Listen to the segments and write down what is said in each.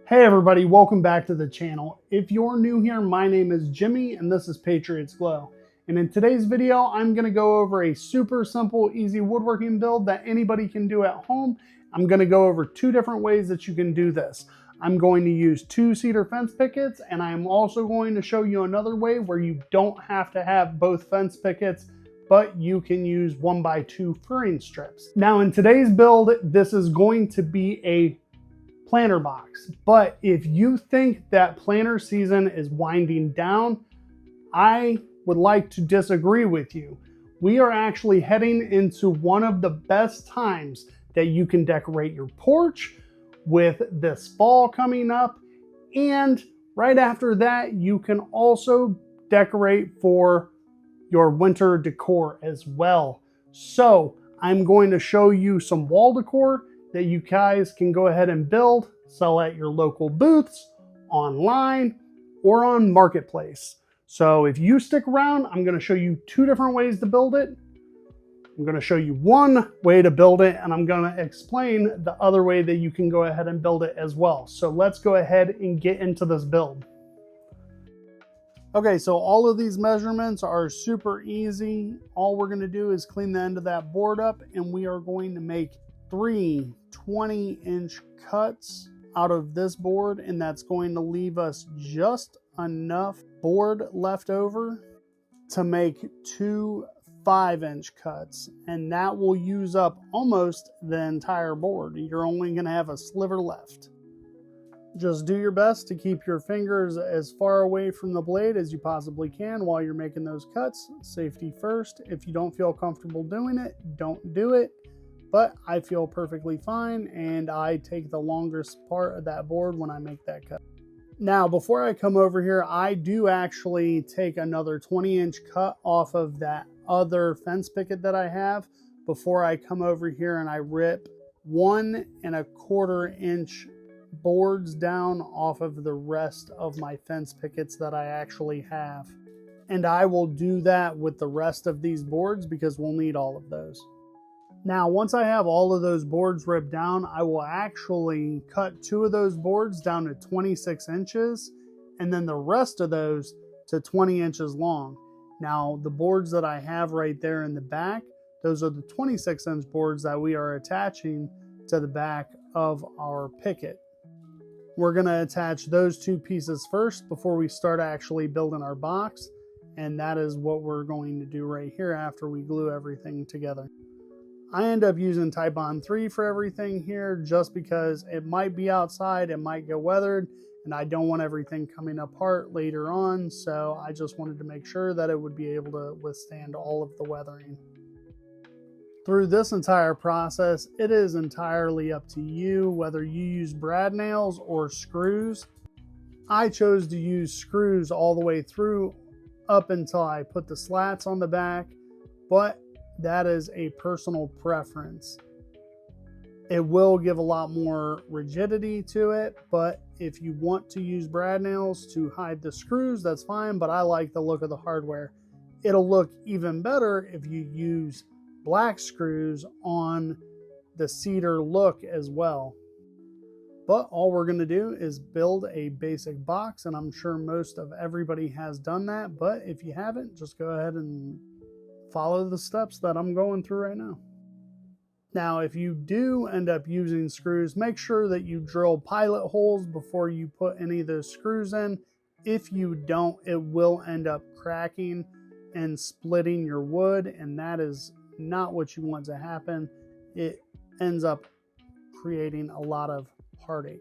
Hey everybody, welcome back to the channel. If you're new here, my name is Jimmy and this is Patriots Glow. And in today's video, I'm gonna go over a super simple, easy woodworking build that anybody can do at home. I'm gonna go over two different ways that you can do this. I'm going to use 2 cedar fence pickets, and I'm also going to show you another way where you don't have to have both fence pickets, but you can use 1x2 furring strips. Now in today's build, this is going to be a planter box, but if you think that planter season is winding down, I would like to disagree with you. We are actually heading into one of the best times that you can decorate your porch with this fall coming up, and right after that you can also decorate for your winter decor as well. So I'm going to show you some wall decor that you guys can go ahead and build, sell at your local booths, online, or on Marketplace. So if you stick around, I'm going to show you 2 different ways to build it. I'm going to show you one way to build it, and I'm going to explain the other way that you can go ahead and build it as well. So let's go ahead and get into this build. Okay, so all of these measurements are super easy. All we're going to do is clean the end of that board up, and we are going to make 3 20-inch cuts out of this board, and that's going to leave us just enough board left over to make 2 5-inch cuts, and that will use up almost the entire board. You're only going to have a sliver left. Just do your best to keep your fingers as far away from the blade as you possibly can while you're making those cuts. Safety first. If you don't feel comfortable doing it, don't do it. But I feel perfectly fine, and I take the longest part of that board when I make that cut. Now, before I come over here, I do actually take another 20-inch cut off of that other fence picket that I have before I come over here and I rip 1 1/4 inch boards down off of the rest of my fence pickets that I actually have. And I will do that with the rest of these boards because we'll need all of those. Now, once I have all of those boards ripped down, I will actually cut 2 of those boards down to 26 inches, and then the rest of those to 20 inches long. Now, the boards that I have right there in the back, those are the 26-inch boards that we are attaching to the back of our picket. We're going to attach those 2 pieces first before we start actually building our box, and that is what we're going to do right here after we glue everything together. I end up using Titebond 3 for everything here just because it might be outside, it might get weathered, and I don't want everything coming apart later on, so I just wanted to make sure that it would be able to withstand all of the weathering. Through this entire process, it is entirely up to you whether you use brad nails or screws. I chose to use screws all the way through up until I put the slats on the back, but that is a personal preference. It will give a lot more rigidity to it, but if you want to use brad nails to hide the screws, that's fine, but I like the look of the hardware. It'll look even better if you use black screws on the cedar look as well. But all we're going to do is build a basic box, and I'm sure most of everybody has done that, but if you haven't, just go ahead and follow the steps that I'm going through right now. Now, if you do end up using screws, make sure that you drill pilot holes before you put any of those screws in. If you don't, it will end up cracking and splitting your wood, and that is not what you want to happen. It ends up creating a lot of heartache.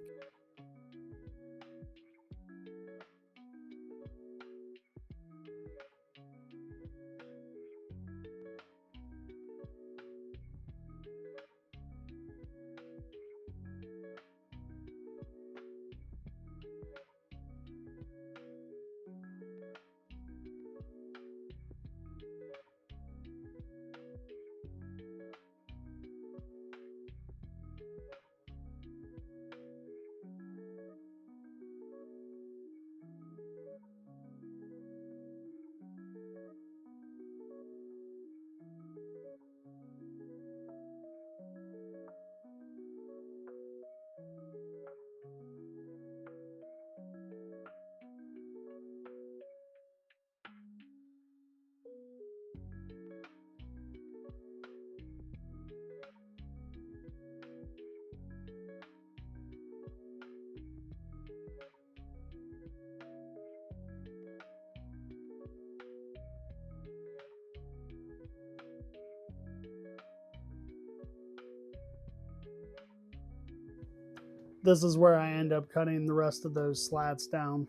this is where I end up cutting the rest of those slats down.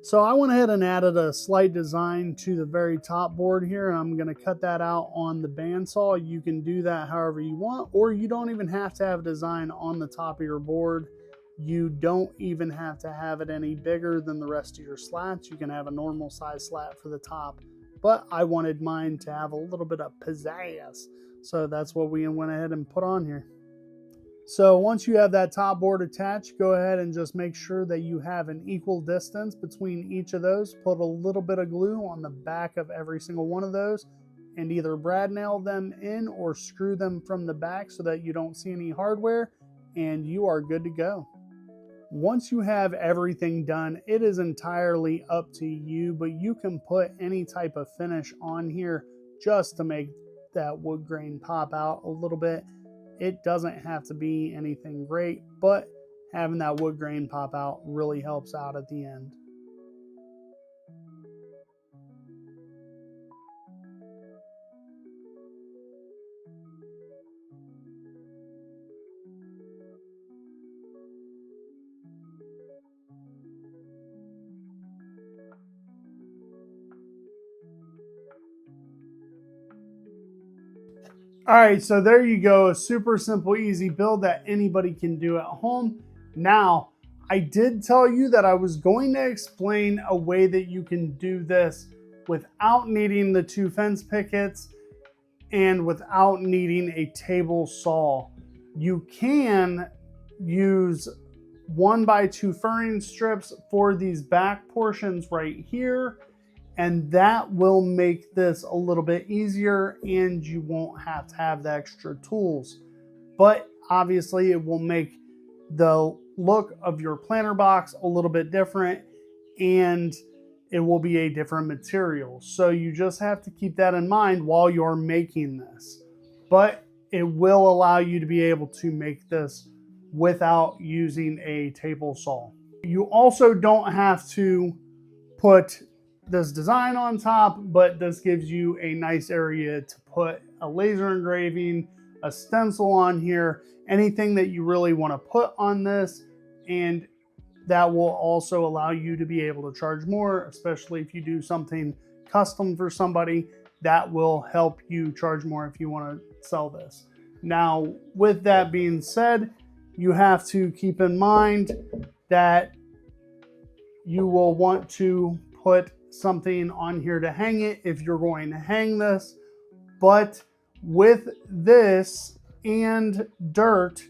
So I went ahead and added a slight design to the very top board here, and I'm going to cut that out on the bandsaw. You can do that however you want, or you don't even have to have a design on the top of your board. You don't even have to have it any bigger than the rest of your slats. You can have a normal size slat for the top, but I wanted mine to have a little bit of pizzazz. So that's what we went ahead and put on here. So once you have that top board attached, go ahead and just make sure that you have an equal distance between each of those. Put a little bit of glue on the back of every single one of those and either brad nail them in or screw them from the back so that you don't see any hardware, and you are good to go. Once you have everything done, it is entirely up to you, but you can put any type of finish on here just to make that wood grain pop out a little bit. It doesn't have to be anything great, but having that wood grain pop out really helps out at the end. All right, so there you go. A super simple, easy build that anybody can do at home. Now, I did tell you that I was going to explain a way that you can do this without needing the 2 fence pickets and without needing a table saw. You can use 1x2 furring strips for these back portions right here, and that will make this a little bit easier, and you won't have to have the extra tools. But obviously it will make the look of your planter box a little bit different, and it will be a different material. So you just have to keep that in mind while you're making this. But it will allow you to be able to make this without using a table saw. You also don't have to put this design on top, but this gives you a nice area to put a laser engraving, a stencil on here, anything that you really want to put on this, and that will also allow you to be able to charge more, especially if you do something custom for somebody. That will help you charge more if you want to sell this. Now, with that being said, you have to keep in mind that you will want to put something on here to hang it if you're going to hang this. But with this and dirt,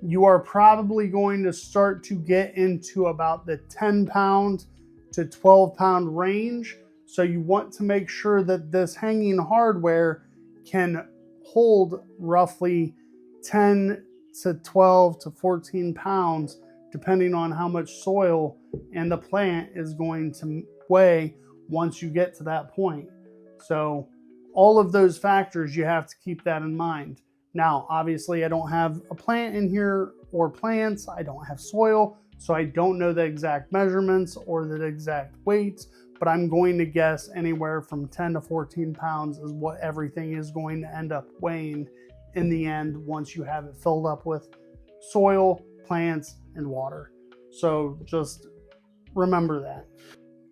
you are probably going to start to get into about the 10-pound to 12-pound range. So you want to make sure that this hanging hardware can hold roughly 10 to 12 to 14 pounds, depending on how much soil and the plant is going to weigh once you get to that point. So all of those factors, you have to keep that in mind. Now, obviously I don't have a plant in here or plants. I don't have soil, so I don't know the exact measurements or the exact weights, but I'm going to guess anywhere from 10 to 14 pounds is what everything is going to end up weighing in the end once you have it filled up with soil, plants, and water. So just remember that.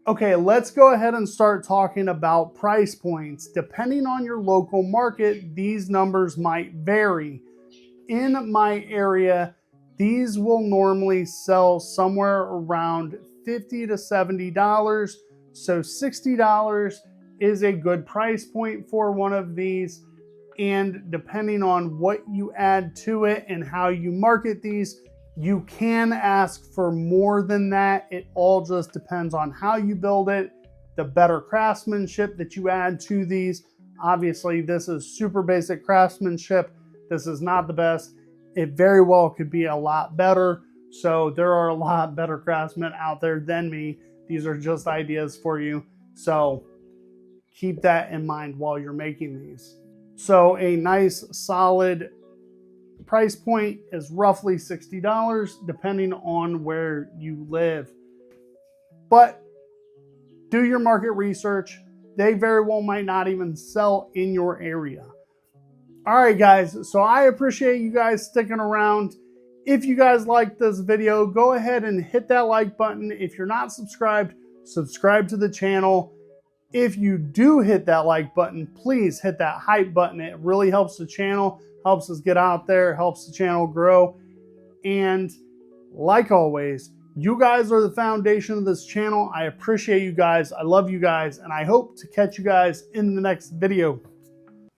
Okay, let's go ahead and start talking about price points. Depending on your local market, these numbers might vary. In my area, these will normally sell somewhere around $50 to $70. So $60 is a good price point for one of these. And depending on what you add to it and how you market these, you can ask for more than that. It all just depends on how you build it, the better craftsmanship that you add to these. Obviously, this is super basic craftsmanship. This is not the best. It very well could be a lot better. So there are a lot better craftsmen out there than me. These are just ideas for you. So keep that in mind while you're making these. So a nice solid price point is roughly $60 depending on where you live. But Do your market research. They very well might not even sell in your area. All right, guys, so I appreciate you guys sticking around. If you guys like this video, go ahead and hit that like button. If you're not subscribed, subscribe to the channel. If you do hit that like button, please hit that hype button. It really helps the channel, helps us get out there, helps the channel grow. And like always, you guys are the foundation of this channel. I appreciate you guys. I love you guys, and I hope to catch you guys in the next video.